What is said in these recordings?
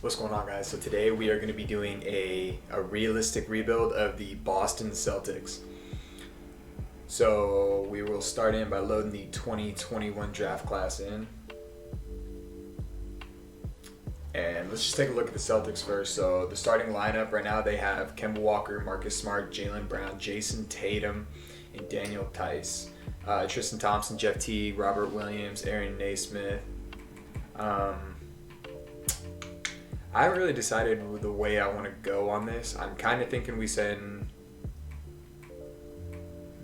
What's going on, guys? So today we are going to be doing a realistic rebuild of the Boston Celtics. So we will start in by loading the 2021 draft class in. And let's just take a look at the Celtics first. So the starting lineup right now, they have Kemba Walker, Marcus Smart, Jaylen Brown, Jason Tatum, and Daniel Tice. Tristan Thompson, Jeff Teague, Robert Williams, Aaron Naismith. I haven't really decided the way I want to go on this. I'm kind of thinking we send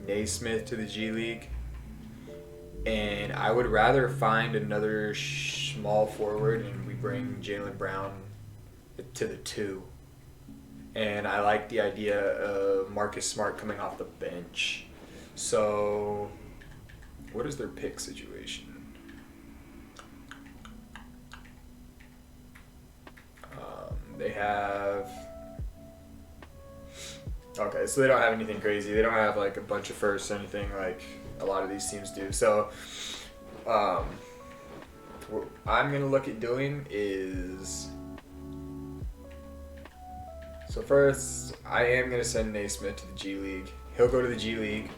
Naismith to the G League. And I would rather find another small forward and we bring Jaylen Brown to the 2. And I like the idea of Marcus Smart coming off the bench. So, what is their pick situation? They have... Okay, so they don't have anything crazy. They don't have like a bunch of firsts or anything like a lot of these teams do. So, what I'm going to look at doing is... So first, I am going to send Naismith to the G League. He'll go to the G League.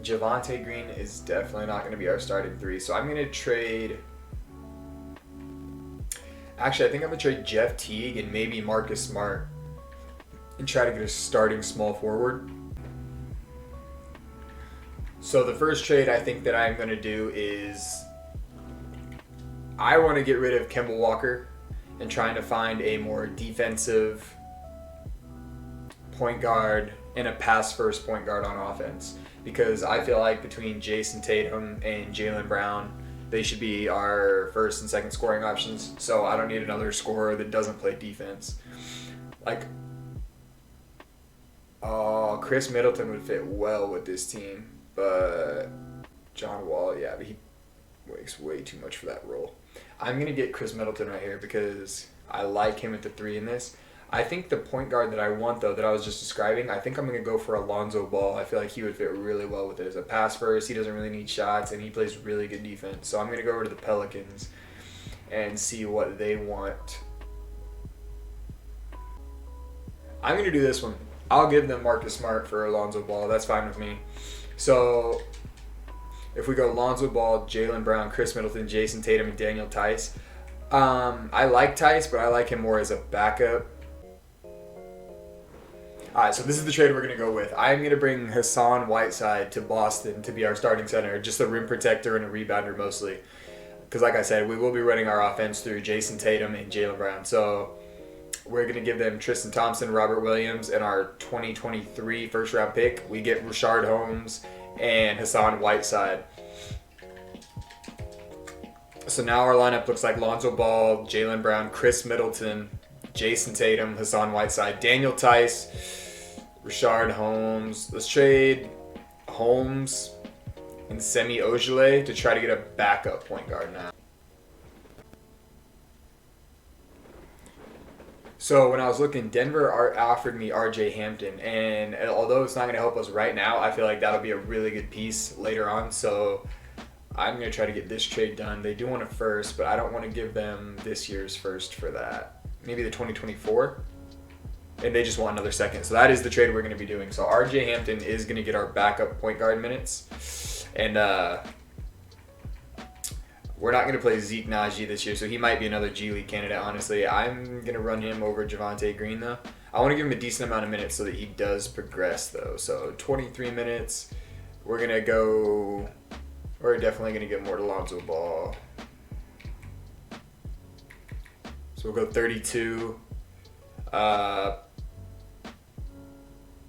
Javonte Green is definitely not going to be our starting 3. So I'm going to trade... Actually, I think I'm going to trade Jeff Teague and maybe Marcus Smart and try to get a starting small forward. So the first trade I think that I'm going to do is I want to get rid of Kemba Walker and trying to find a more defensive point guard and a pass-first point guard on offense. Because I feel like between Jason Tatum and Jaylen Brown, they should be our first and second scoring options. So I don't need another scorer that doesn't play defense. Chris Middleton would fit well with this team. But John Wall, yeah, but he weighs way too much for that role. I'm going to get Chris Middleton right here because I like him at the 3 in this. I think the point guard that I want, though, that I was just describing, I think I'm going to go for Alonzo Ball. I feel like he would fit really well with it as a pass first. He doesn't really need shots, and he plays really good defense. So I'm going to go over to the Pelicans and see what they want. I'm going to do this one. I'll give them Marcus Smart for Alonzo Ball. That's fine with me. So if we go Alonzo Ball, Jaylen Brown, Chris Middleton, Jason Tatum, and Daniel Tice. I like Tice, but I like him more as a backup. Alright, so this is the trade we're going to go with. I'm going to bring Hassan Whiteside to Boston to be our starting center, just a rim protector and a rebounder mostly. Because like I said, we will be running our offense through Jason Tatum and Jaylen Brown. So we're going to give them Tristan Thompson, Robert Williams, and our 2023 first-round pick. We get Rashard Holmes and Hassan Whiteside. So now our lineup looks like Lonzo Ball, Jaylen Brown, Chris Middleton, Jason Tatum, Hassan Whiteside, Daniel Tice, Rashard Holmes. Let's trade Holmes and Semi Ojeleye to try to get a backup point guard now. So when I was looking, Denver offered me RJ Hampton, and although it's not going to help us right now, I feel like that'll be a really good piece later on. So I'm going to try to get this trade done. They do want a first, but I don't want to give them this year's first for that. Maybe the 2024. And they just want another second. So that is the trade we're going to be doing. So RJ Hampton is going to get our backup point guard minutes. And we're not going to play Zeke Naji this year, so he might be another G League candidate, honestly. I'm going to run him over Javonte Green, though. I want to give him a decent amount of minutes so that he does progress, though. So 23 minutes. We're going to go... We're definitely going to get more to Lonzo Ball. So we'll go 32,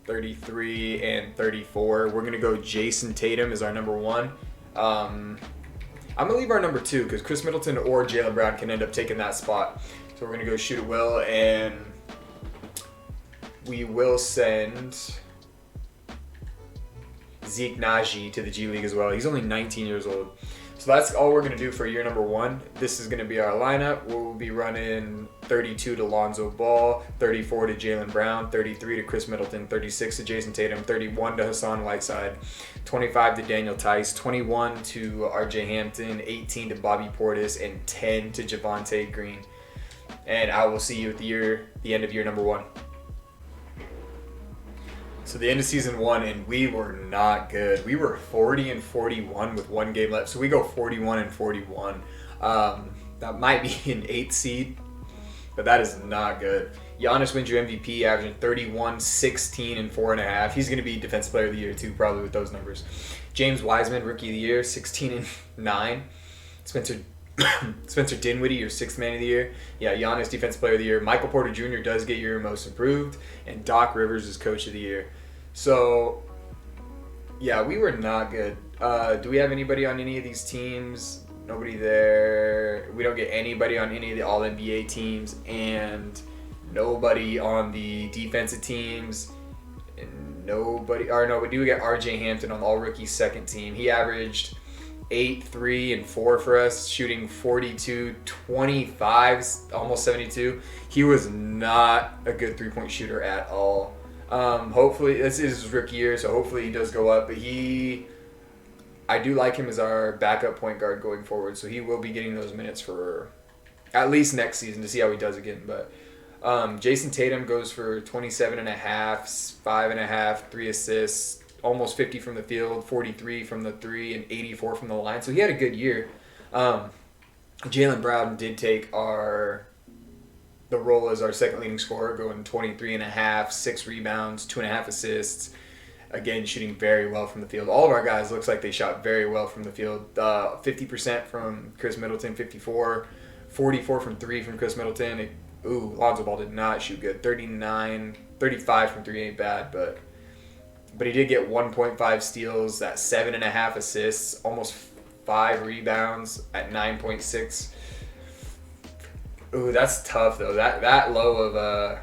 33, and 34. We're going to go Jason Tatum as our number 1. I'm going to leave our number 2 because Chris Middleton or Jaylen Brown can end up taking that spot. So we're going to go shoot at will, and we will send Zeke Naji to the G League as well. He's only 19 years old. So that's all we're going to do for year number 1. This is going to be our lineup. We'll be running 32 to Lonzo Ball, 34 to Jaylen Brown, 33 to Chris Middleton, 36 to Jason Tatum, 31 to Hassan Whiteside, 25 to Daniel Tice, 21 to RJ Hampton, 18 to Bobby Portis, and 10 to Javonte Green. and I will see you at the end of year number 1. So the end of season 1, and we were not good. We were 40-41 with 1 game left. So we go 41-41. That might be an 8th seed, but that is not good. Giannis wins your MVP, averaging 31, 16, and 4.5. He's going to be Defensive Player of the Year too, probably with those numbers. James Wiseman, Rookie of the Year, 16 and 9. Spencer Dinwiddie, your 6th Man of the Year. Yeah, Giannis, Defensive Player of the Year. Michael Porter Jr. does get your Most Improved, and Doc Rivers is Coach of the Year. So, yeah, we were not good. Do we have anybody on any of these teams? Nobody there. We don't get anybody on any of the All-NBA teams, and nobody on the defensive teams. And nobody, or no, we do get RJ Hampton on the All-Rookie 2nd team. He averaged 8, 3, and 4 for us, shooting 42, 25, almost 72. He was not a good 3-point shooter at all. Hopefully, this is his rookie year, so hopefully he does go up. But I do like him as our backup point guard going forward, so he will be getting those minutes for at least next season to see how he does again. But Jason Tatum goes for 27.5, 5.5, 3 assists, almost 50 from the field, 43 from the 3, and 84 from the line. So he had a good year. Jaylen Brown did take the role as our 2nd leading scorer, going 23.5, 6 rebounds, 2.5 assists. Again, shooting very well from the field. All of our guys looks like they shot very well from the field. 50% from Chris Middleton, 54, 44 from 3 from Chris Middleton. Lonzo Ball did not shoot good. 35 from 3 ain't bad, but he did get 1.5 steals, that 7.5 assists, almost 5 rebounds at 9.6. Ooh, that's tough though. That low of a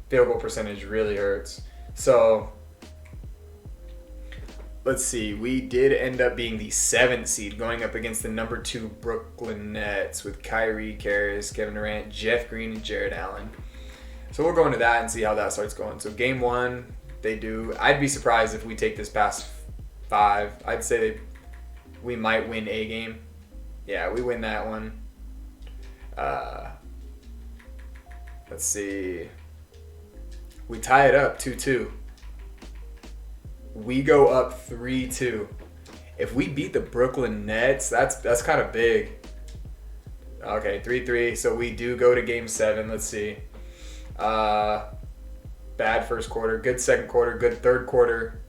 field goal percentage really hurts. So let's see. We did end up being the 7th seed, going up against the number 2 Brooklyn Nets with Kyrie, Karras, Kevin Durant, Jeff Green, and Jared Allen. So we'll go into that and see how that starts going. So game 1, they do. I'd be surprised if we take this past 5. I'd say we might win a game. Yeah, we win that one. Let's see. We tie it up 2-2. We go up 3-2. If we beat the Brooklyn Nets, that's kind of big. Okay, 3-3. So we do go to game 7. Let's see. Bad first quarter, good second quarter, good third quarter.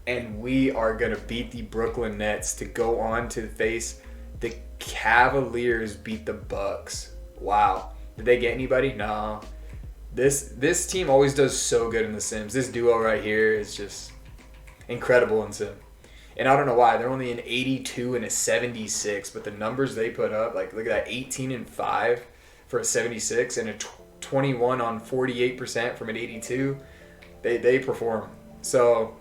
And we are going to beat the Brooklyn Nets to go on to face the Cavaliers beat the Bucks. Wow. Did they get anybody? No. This team always does so good in The Sims. This duo right here is just incredible in Sim. And I don't know why. They're only an 82 and a 76, but the numbers they put up, like look at that, 18 and 5 for a 76 and a 21 on 48% from an 82. They perform. So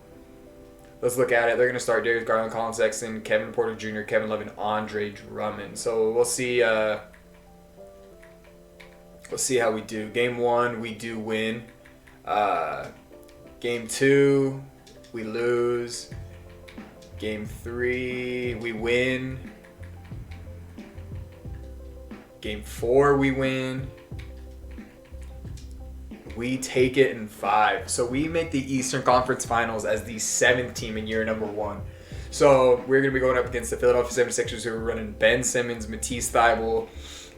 let's look at it. They're going to start Darius Garland, Colin Sexton, Kevin Porter Jr., Kevin Love, and Andre Drummond. So we'll see. Let's see how we do. Game 1, we do win. Game 2, we lose. Game 3, we win. Game 4, we win. We take it in 5. So we make the Eastern Conference Finals as the 7th team in year number 1. So we're going to be going up against the Philadelphia 76ers, who are running Ben Simmons, Matisse Thybulle,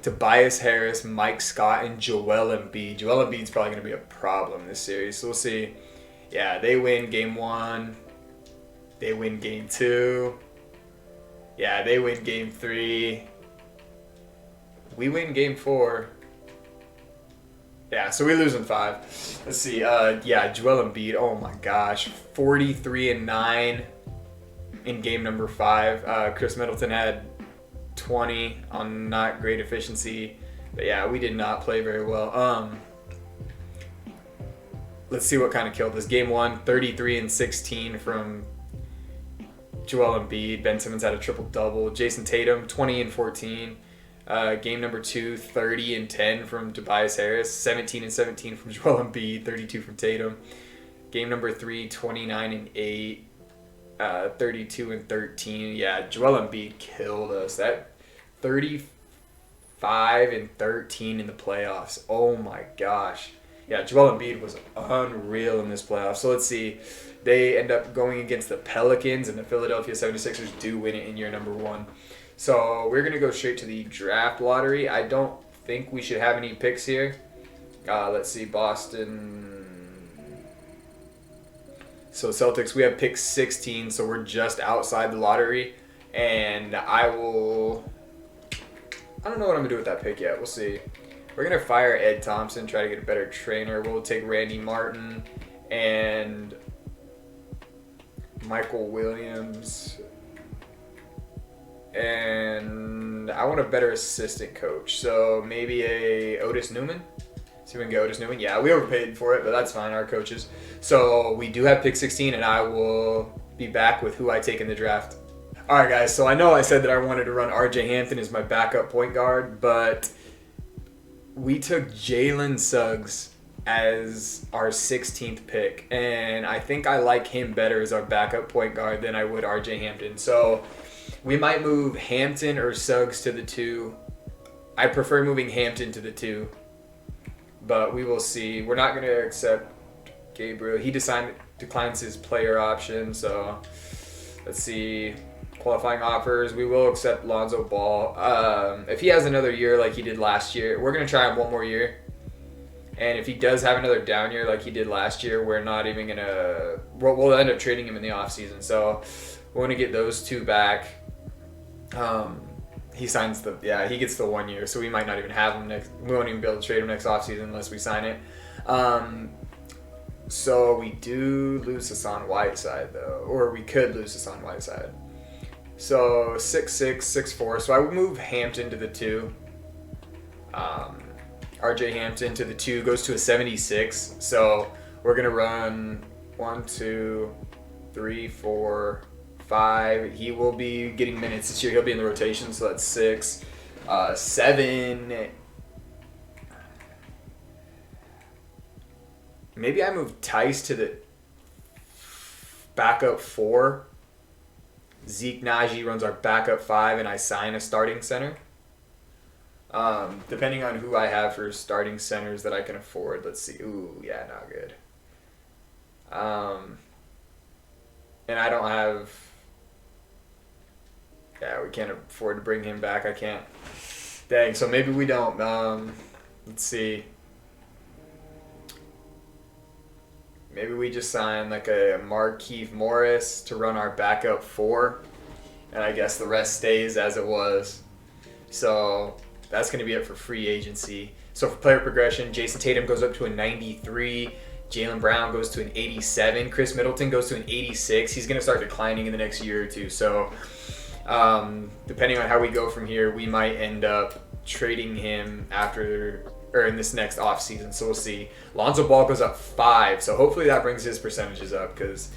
Tobias Harris, Mike Scott, and Joel Embiid. Joel Embiid's probably going to be a problem this series. So we'll see. Yeah, they win game 1. They win game 2. Yeah, they win game 3. We win game 4. Yeah, so we lose in 5. Let's see. Yeah, Joel Embiid. Oh my gosh, 43 and 9 in game number 5. Chris Middleton had 20 on not great efficiency. But yeah, we did not play very well. Let's see what kind of killed us. Game 1, 33 and 16 from Joel Embiid. Ben Simmons had a triple-double. Jason Tatum, 20 and 14. Game number 2, 30 and 10 from Tobias Harris. 17 and 17 from Joel Embiid. 32 from Tatum. Game number 3, 29 and 8. 32 and 13. Yeah, Joel Embiid killed us. That 5 and 13 in the playoffs. Oh my gosh. Yeah, Joel Embiid was unreal in this playoff. So let's see. They end up going against the Pelicans, and the Philadelphia 76ers do win it in year number 1. So we're going to go straight to the draft lottery. I don't think we should have any picks here. Let's see, Boston. So Celtics, we have pick 16, so we're just outside the lottery. And I don't know what I'm going to do with that pick yet. We'll see. We're going to fire Ed Thompson, try to get a better trainer. We'll take Randy Martin and Michael Williams. And I want a better assistant coach. So maybe a Otis Newman. See if we can get Otis Newman. Yeah, we overpaid for it, but that's fine, our coaches. So we do have pick 16, and I will be back with who I take in the draft. All right, guys. So I know I said that I wanted to run RJ Hampton as my backup point guard, but we took Jalen Suggs as our 16th pick, and I think I like him better as our backup point guard than I would RJ Hampton. So we might move Hampton or Suggs to the 2. I prefer moving Hampton to the 2, but we will see. We're not going to accept Gabriel. He declines his player option, so let's see. Qualifying offers, we will accept Lonzo Ball. If he has another year like he did last year, we're going to try him one more year. And if he does have another down year like he did last year, we're not even going to... We'll end up trading him in the offseason. So we're going to get those 2 back. He signs he gets the 1 year, so we might not even have him next... We won't even be able to trade him next offseason unless we sign it. So we do lose Hassan Whiteside, though. Or we could lose Hassan Whiteside. So 6'6", 6'4". So I would move Hampton to the 2. RJ Hampton to the 2 goes to a 76. So we're going to run 1, 2, 3, 4, 5. He will be getting minutes this year. He'll be in the rotation, so that's 6. 7. Maybe I move Tice to the backup 4. Zeke Naji runs our backup 5, and I sign a starting center. Depending on who I have for starting centers that I can afford. Let's see. Ooh, yeah, not good. And I don't have... Yeah, we can't afford to bring him back. I can't. Dang, so maybe we don't. Let's see. Maybe we just sign like a Markieff Morris to run our backup 4. And I guess the rest stays as it was. So that's going to be it for free agency. So for player progression, Jason Tatum goes up to a 93. Jaylen Brown goes to an 87. Chris Middleton goes to an 86. He's going to start declining in the next year or two. So depending on how we go from here, we might end up trading him in this next offseason. So we'll see. Lonzo Ball goes up 5. So hopefully that brings his percentages up because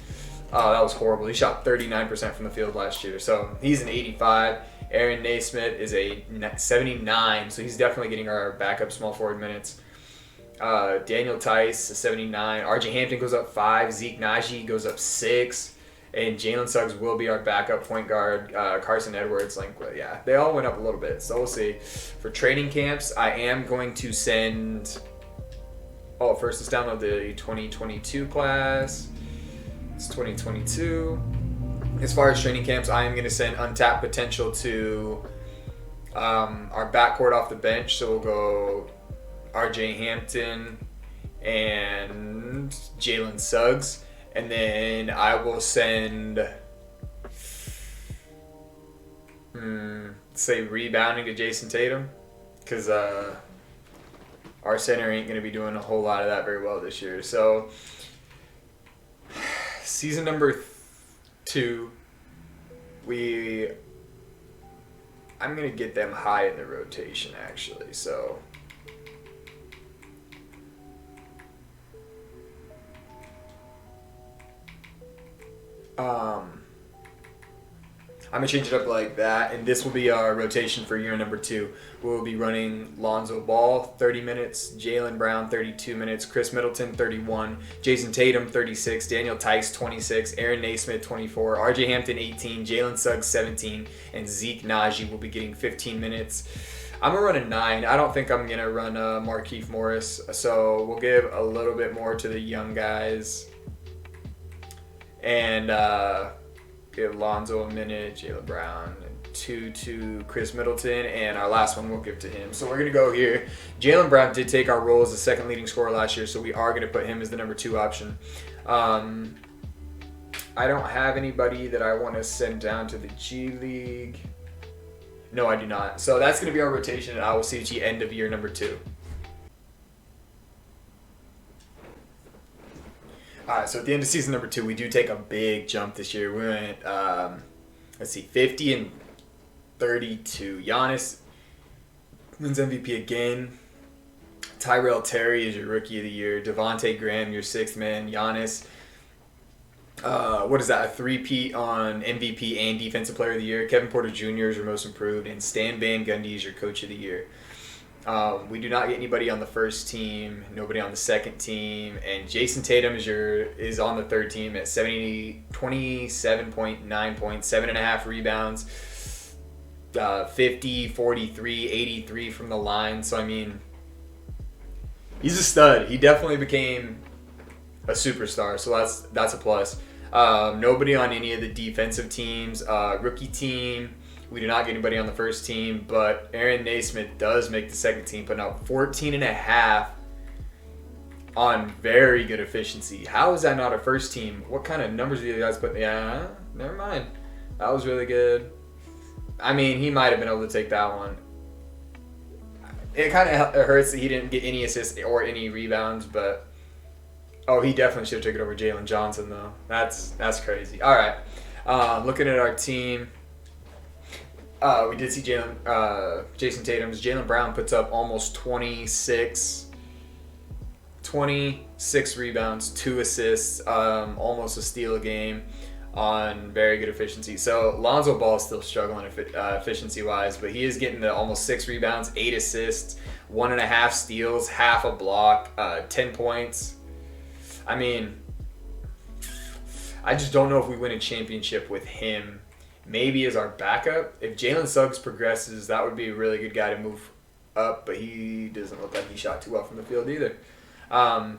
that was horrible. He shot 39% from the field last year. So he's an 85. Aaron Naismith is a 79. So he's definitely getting our backup small forward minutes. Daniel Tice, a 79. RJ Hampton goes up 5. Zeke Naji goes up 6. And Jalen Suggs will be our backup point guard. Carson Edwards, they all went up a little bit. So we'll see. For training camps, I am going to send... Oh, first let's download the 2022 class. It's 2022. As far as training camps, I am going to send untapped potential to our backcourt off the bench. So we'll go RJ Hampton and Jalen Suggs. And then I will send, say, rebounding to Jason Tatum. Because our center ain't going to be doing a whole lot of that very well this year. So, season number 2, I'm going to get them high in the rotation, actually. So... I'm going to change it up like that, and this will be our rotation for year number 2. We'll be running Lonzo Ball, 30 minutes, Jaylen Brown, 32 minutes, Chris Middleton, 31, Jason Tatum, 36, Daniel Tice, 26, Aaron Naismith, 24, RJ Hampton, 18, Jalen Suggs, 17, and Zeke Naji will be getting 15 minutes. I'm going to run a 9. I don't think I'm going to run Markieff Morris. So we'll give a little bit more to the young guys. And give Lonzo a minute, Jaylen Brown, 2 to Chris Middleton, and our last one we'll give to him. So we're going to go here. Jaylen Brown did take our role as the second leading scorer last year, so we are going to put him as the number 2 option. I don't have anybody that I want to send down to the G League. No, I do not. So that's going to be our rotation at Iowa City end of year number 2. Alright, so at the end of season number 2, we do take a big jump this year. We went, 50 and 32. Giannis wins MVP again. Tyrell Terry is your rookie of the year. Devontae Graham, your 6th man. Giannis, what is that? A three-peat on MVP and Defensive Player of the Year. Kevin Porter Jr. is your most improved, and Stan Van Gundy is your Coach of the Year. We do not get anybody on the first team, nobody on the second team, and Jason Tatum is on the third team at 27.9 points, 7.5 rebounds, 50, 43, 83 from the line. So I mean, he's a stud. He definitely became a superstar. So that's a plus. Nobody on any of the defensive teams. Rookie team. We do not get anybody on the first team, but Aaron Naismith does make the second team, putting up 14.5 on very good efficiency. How is that not a first team? What kind of numbers do you guys put? Yeah, never mind. That was really good. I mean, he might have been able to take that one. It kind of hurts that he didn't get any assists or any rebounds, but he definitely should have took it over Jalen Johnson, though. That's crazy. All right, looking at our team. We did see Jason Tatum's. Jaylen Brown puts up almost 26 rebounds, 2 assists, almost a steal a game on very good efficiency. So Lonzo Ball is still struggling efficiency-wise, but he is getting to almost 6 rebounds, 8 assists, 1.5 steals, half a block, 10 points. I mean, I just don't know if we win a championship with him. Maybe as our backup. If Jalen Suggs progresses, that would be a really good guy to move up, but he doesn't look like he shot too well from the field either. Aaron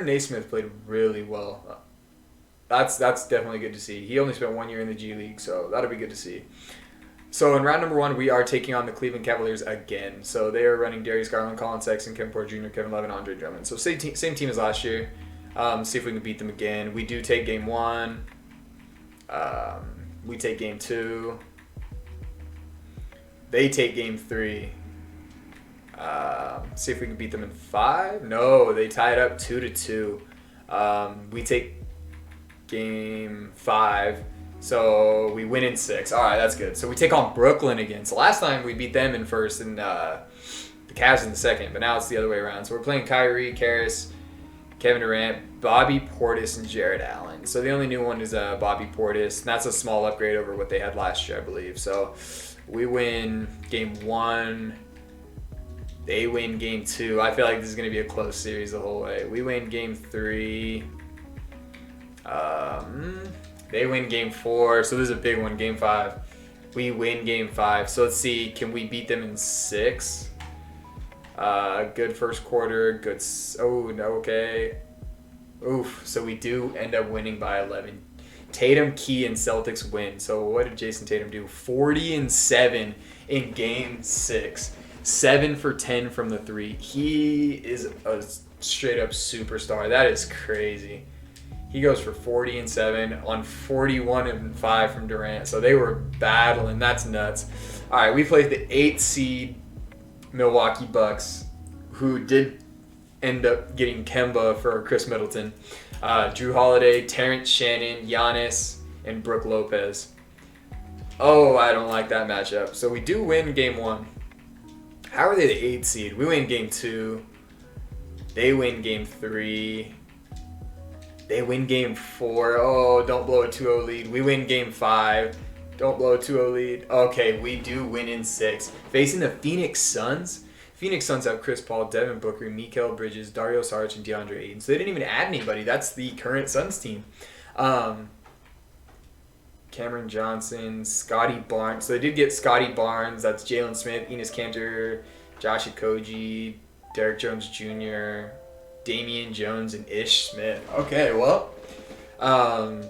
Naismith played really well. That's definitely good to see. He only spent 1 year in the G League, so that'll be good to see. So in round number 1, we are taking on the Cleveland Cavaliers again. So they are running Darius Garland, Colin Sexton, Kevin Porter Jr., Kevin Love, and Andre Drummond. So same team as last year. See if we can beat them again. We do take game 1. We take game 2. They take game 3. See if we can beat them in 5. No, they tie it up 2-2. We take game 5. So we win in 6. All right, that's good. So we take on Brooklyn again. So last time we beat them in first and the Cavs in the second, but now it's the other way around. So we're playing Kyrie, Karras, Kevin Durant, Bobby Portis, and Jared Allen. So the only new one is Bobby Portis. And that's a small upgrade over what they had last year, I believe. So we win game 1. They win game 2. I feel like this is going to be a close series the whole way. We win game 3. They win game 4. So this is a big one, game 5. We win game 5. So let's see, can we beat them in 6? Good first quarter. Good. Oh, no, okay. Oof. So we do end up winning by 11. Tatum, Key, and Celtics win. So what did Jason Tatum do? 40-7 in game 6. 7 for 10 from the 3. He is a straight up superstar. That is crazy. He goes for 40-7 on 41-5 from Durant. So they were battling. That's nuts. All right, we played the 8th seed Milwaukee Bucks, who did end up getting Kemba for Chris Middleton. Drew Holiday, Terrence Shannon, Giannis, and Brook Lopez. Oh, I don't like that matchup. So we do win game 1. How are they the 8th seed? We win game 2. They win game 3. They win game 4. Oh, don't blow a 2-0 lead. We win game 5. Don't blow a 2-0 lead. Okay, we do win in 6. Facing the Phoenix Suns. Phoenix Suns have Chris Paul, Devin Booker, Mikal Bridges, Dario Saric, and DeAndre Ayton. So they didn't even add anybody. That's the current Suns team. Can Cameron Johnson, Scotty Barnes. So they did get Scotty Barnes. That's Jalen Smith, Enes Kanter, Josh Okogie, Derek Jones Jr., Damian Jones, and Ish Smith. Okay, well, I'm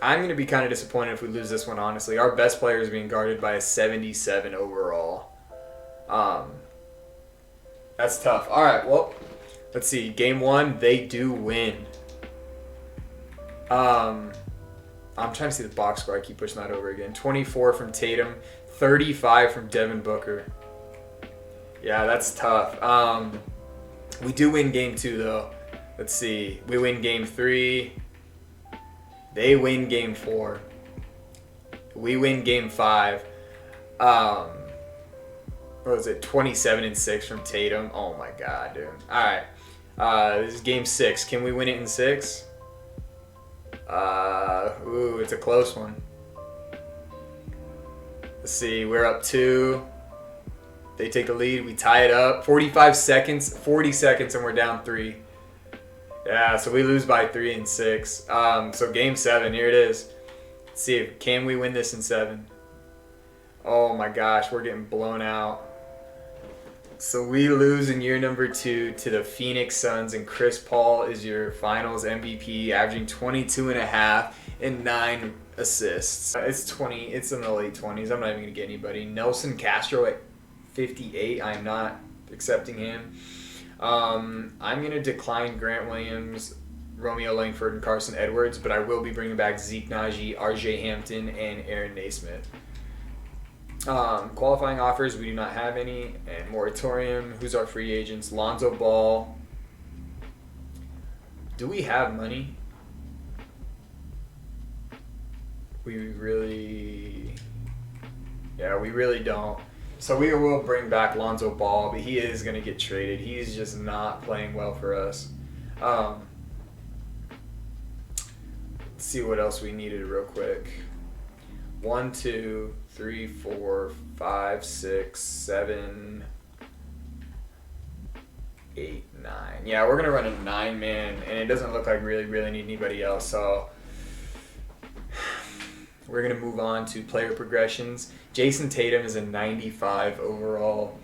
going to be kind of disappointed if we lose this one, honestly. Our best player is being guarded by a 77 overall. That's tough. All right, well, let's see. Game 1, they do win. I'm trying to see the box score. I keep pushing that over again. 24 from Tatum, 35 from Devin Booker. Yeah, that's tough. We do win Game 2, though. Let's see. We win Game 3. They win Game 4. We win Game 5. What was it? 27-6 from Tatum. Oh my God, dude. All right. This is Game 6. Can we win it in 6? It's a close one. Let's see. We're up 2. They take the lead. We tie it up. 40 seconds, and we're down 3. Yeah, so we lose by 3 and 6. So Game 7, here it is. Let's see, can we win this in 7? Oh my gosh, we're getting blown out. So we lose in year number 2 to the Phoenix Suns, and Chris Paul is your finals MVP, averaging 22.5 and 9 assists. It's in the late 20s. I'm not even going to get anybody. Nelson Castro at 58. I'm not accepting him. I'm going to decline Grant Williams, Romeo Langford, and Carson Edwards, but I will be bringing back Zeke Naji, RJ Hampton, and Aaron Naismith. Qualifying offers, we do not have any. And moratorium, who's our free agents? Lonzo Ball. Do we have money? We really don't. So we will bring back Lonzo Ball, but he is going to get traded. He's just not playing well for us. Let's see what else we needed real quick. 1, 2, 3, 4, 5, 6, 7, 8, 9. Yeah, we're going to run a 9-man, and it doesn't look like we really need anybody else. So we're going to move on to player progressions. Jason Tatum is a 95 overall.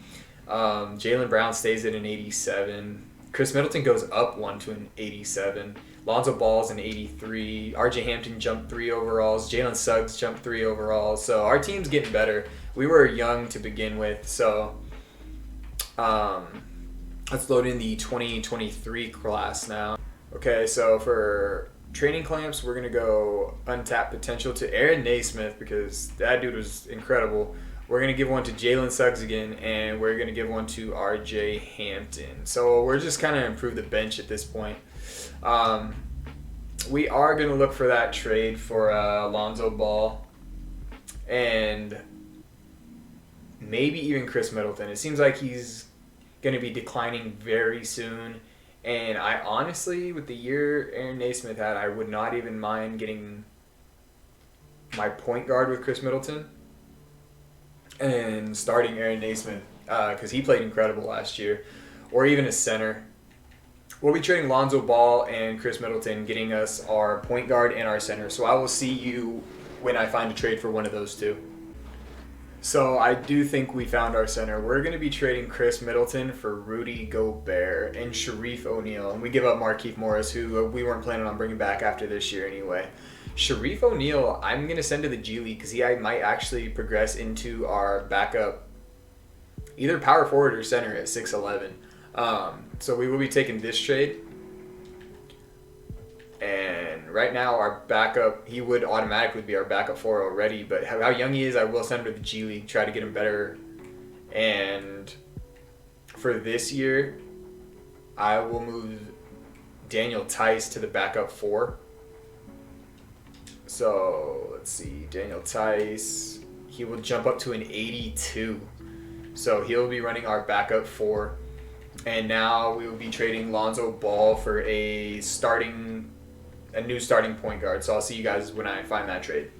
Jaylen Brown stays at an 87. Chris Middleton goes up 1 to an 87. Lonzo Ball's an 83. RJ Hampton jumped 3 overalls. Jalen Suggs jumped 3 overalls. So our team's getting better. We were young to begin with. So let's load in the 2023 class now. Okay, so for training clamps, we're going to go untapped potential to Aaron Naismith because that dude was incredible. We're going to give one to Jalen Suggs again, and we're going to give one to RJ Hampton. So we're just kind of improve the bench at this point. We are going to look for that trade for Lonzo Ball and maybe even Chris Middleton. It seems like he's going to be declining very soon. And I honestly, with the year Aaron Naismith had, I would not even mind getting my point guard with Chris Middleton and starting Aaron Naismith because he played incredible last year, or even a center. We'll be trading Lonzo Ball and Chris Middleton, getting us our point guard and our center. So I will see you when I find a trade for one of those two. So I do think we found our center. We're going to be trading Chris Middleton for Rudy Gobert and Shareef O'Neal. And we give up Markieff Morris, who we weren't planning on bringing back after this year anyway. Shareef O'Neal, I'm going to send to the G League because he might actually progress into our backup, either power forward or center at 6'11". So we will be taking this trade. And right now, our backup, he would automatically be our backup 4 already. But how young he is, I will send him to the G League, try to get him better. And for this year, I will move Daniel Tice to the backup 4. So let's see, Daniel Tice, he will jump up to an 82. So he'll be running our backup 4. And now we will be trading Lonzo Ball for a new starting point guard. So I'll see you guys when I find that trade.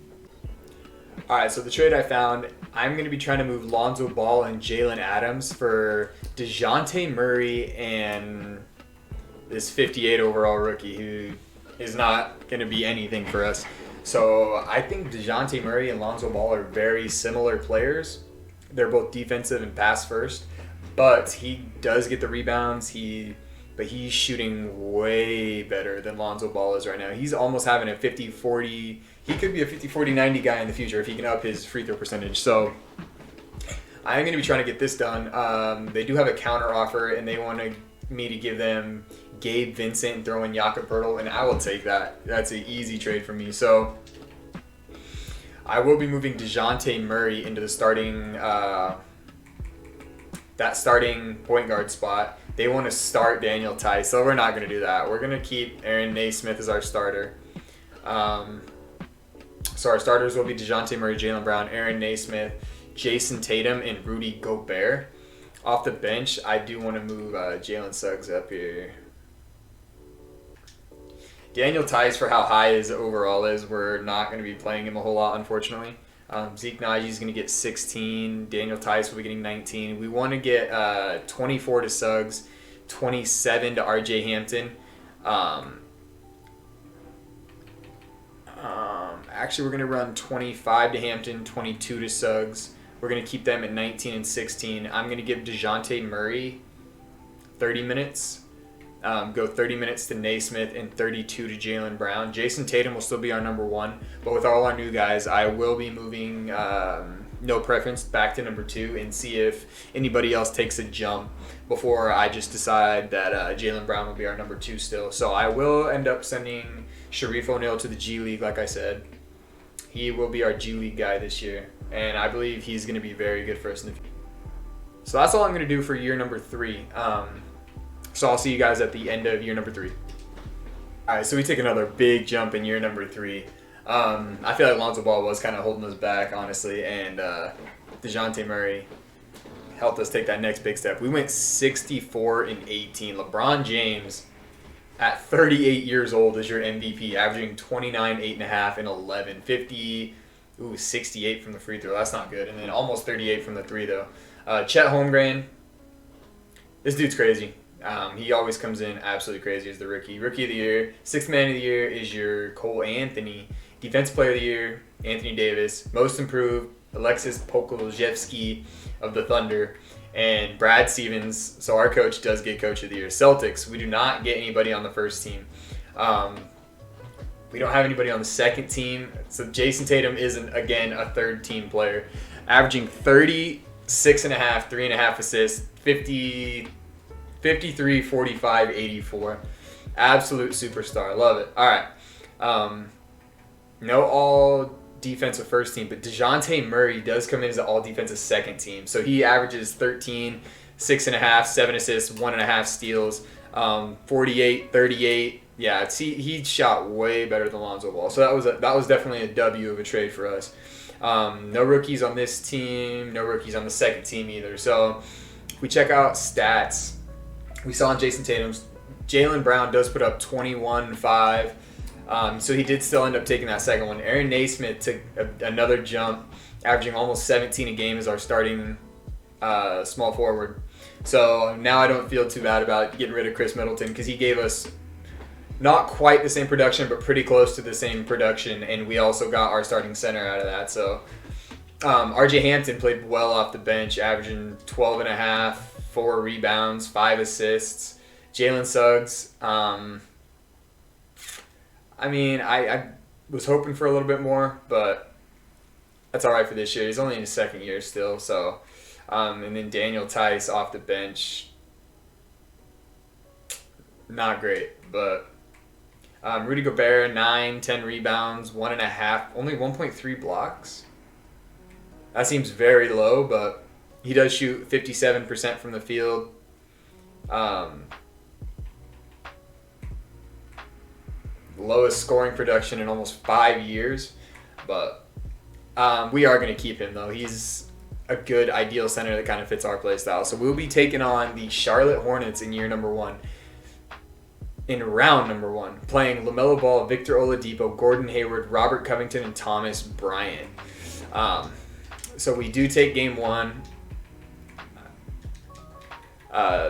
All right, so the trade I found, I'm going to be trying to move Lonzo Ball and Jalen Adams for DeJounte Murray and this 58 overall rookie who is not going to be anything for us. So I think DeJounte Murray and Lonzo Ball are very similar players. They're both defensive and pass first, but he does get the rebounds. But he's shooting way better than Lonzo Ball is right now. He's almost having a 50-40. He could be a 50-40-90 guy in the future if he can up his free throw percentage. So I'm going to be trying to get this done. They do have a counter offer, and they want me to give them Gabe Vincent and throw in Jakob Poeltl, and I will take that. That's an easy trade for me. So I will be moving DeJounte Murray into the starting point guard spot. They want to start Daniel Tice, so we're not going to do that. We're going to keep Aaron Naismith as our starter. So our starters will be DeJounte Murray, Jaylen Brown, Aaron Naismith, Jason Tatum, and Rudy Gobert. Off the bench, I do want to move Jalen Suggs up here. Daniel Tice, for how high his overall is, we're not going to be playing him a whole lot, unfortunately. Zeke Naji is going to get 16. Daniel Tice will be getting 19. We want to get 24 to Suggs, 27 to RJ Hampton. Actually, we're going to run 25 to Hampton, 22 to Suggs. We're going to keep them at 19 and 16. I'm going to give DeJounte Murray 30 minutes. Go 30 minutes to Naismith and 32 to Jaylen Brown. Jason Tatum will still be our number one, but with all our new guys, I will be moving no preference back to number 2 and see if anybody else takes a jump before I just decide that Jaylen Brown will be our number 2 still. So I will end up sending Sharif O'Neal to the G League, like I said. He will be our G League guy this year, and I believe he's going to be very good for us in the future. So that's all I'm going to do for year number 3. So I'll see you guys at the end of year number 3. All right, so we take another big jump in year number 3. I feel like Lonzo Ball was kind of holding us back, honestly, and DeJounte Murray helped us take that next big step. We went 64 and 18. LeBron James, at 38 years old, is your MVP, averaging 29, 8.5, and 11. 68 from the free throw. That's not good. And then almost 38 from the 3, though. Chet Holmgren, this dude's crazy. He always comes in absolutely crazy as the rookie. Rookie of the year. 6th man of the year is your Cole Anthony. Defensive player of the year, Anthony Davis. Most improved, Alexis Pokusevski of the Thunder. And Brad Stevens, so our coach does get coach of the year. Celtics, we do not get anybody on the first team. We don't have anybody on the second team. So Jason Tatum isn't, again, a third team player. Averaging 36.5, 3.5 assists, 53, 45, 84. Absolute superstar. Love it. All right. No all defensive first team, but DeJounte Murray does come in as an all defensive second team. So he averages 13, 6.5, 7 assists, 1.5 steals, 48, 38. Yeah, he shot way better than Lonzo Ball. So that was definitely a W of a trade for us. No rookies on this team. No rookies on the second team either. So if we check out stats, we saw in Jason Tatum's, Jaylen Brown does put up 21-5. So he did still end up taking that second one. Aaron Naismith took another jump, averaging almost 17 a game as our starting small forward. So now I don't feel too bad about getting rid of Chris Middleton because he gave us not quite the same production, but pretty close to the same production, and we also got our starting center out of that. So RJ Hampton played well off the bench, averaging 12.5, 4 rebounds, 5 assists. Jalen Suggs, I was hoping for a little bit more, but that's all right for this year. He's only in his second year still. So, and then Daniel Tice off the bench, not great, but Rudy Gobert, 9, 10 rebounds, 1.5, only 1.3 blocks. That seems very low, but he does shoot 57% from the field. Lowest scoring production in almost 5 years, but we are going to keep him though. He's a good ideal center that kind of fits our play style. So we'll be taking on the Charlotte Hornets in year number 1. In round number 1, playing LaMelo Ball, Victor Oladipo, Gordon Hayward, Robert Covington, and Thomas Bryant. So we do take game 1.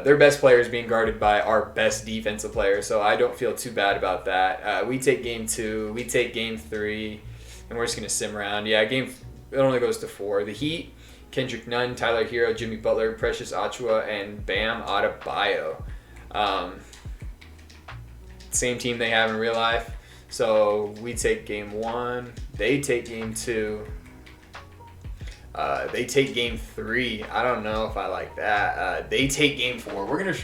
their best player is being guarded by our best defensive player, so I don't feel too bad about that. We take game 2, we take game 3, and we're just going to sim around. Yeah, it only goes to 4. The Heat, Kendrick Nunn, Tyler Hero, Jimmy Butler, Precious Achua, and Bam Adebayo. Same team they have in real life. So we take game 1. They take game 2. They take game 3. I don't know if I like that. They take game 4. We're going to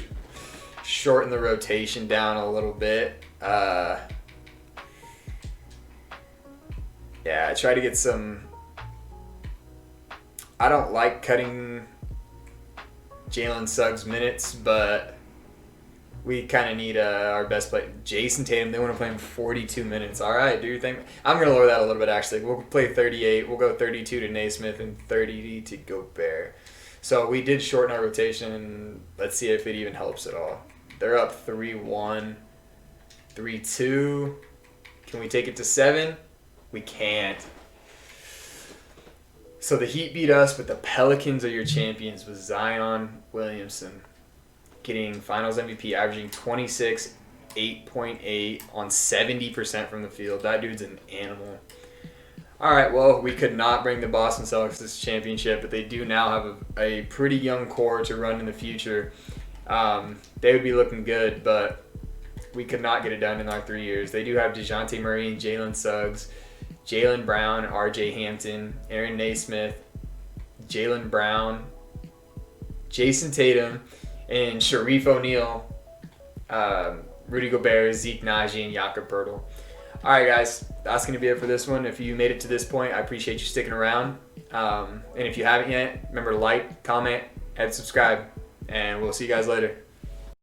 shorten the rotation down a little bit. Yeah, try to get some... I don't like cutting Jalen Suggs minutes, but we kind of need our best player. Jason Tatum, they want to play him 42 minutes. All right, do your thing. I'm going to lower that a little bit, actually. We'll play 38. We'll go 32 to Naismith and 30 to Gobert. So we did shorten our rotation. Let's see if it even helps at all. They're up 3-1, 3-2. Can we take it to 7? We can't. So the Heat beat us, but the Pelicans are your champions with Zion Williamson getting Finals MVP, averaging 26, 8.8 on 70% from the field. That dude's an animal. All right, well, we could not bring the Boston Celtics this championship, but they do now have a pretty young core to run in the future. They would be looking good, but we could not get it done in our 3 years. They do have DeJounte Murray and Jalen Suggs, Jaylen Brown, RJ Hampton, Aaron Naismith, Jaylen Brown, Jason Tatum, and Sharif O'Neal, Rudy Gobert, Zeke Naji, and Jakob Poeltl. All right, guys, that's going to be it for this one. If you made it to this point, I appreciate you sticking around. And if you haven't yet, remember to like, comment, and subscribe. And we'll see you guys later.